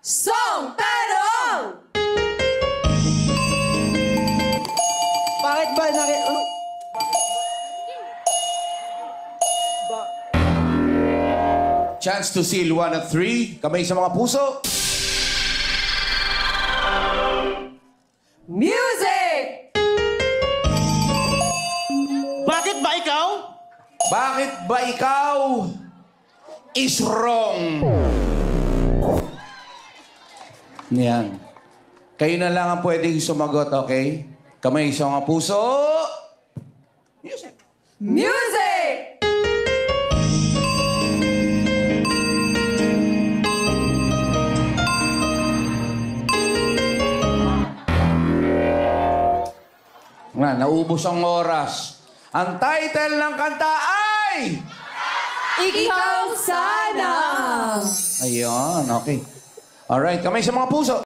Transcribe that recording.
Song Tanong! Bakit ba Chance to seal 1 at 3. Kamay sa mga puso. Music! Bakit ba ikaw? Bakit ba ikaw is wrong? Yan. Kayo na lang ang pwedeng sumagot, okay? Kamay sa mga puso. Music. Music! Nga, naubos ang oras. Ang title ng kanta ay... Ikaw sana! Ayun, okay. Alright, kamay sa mga puso.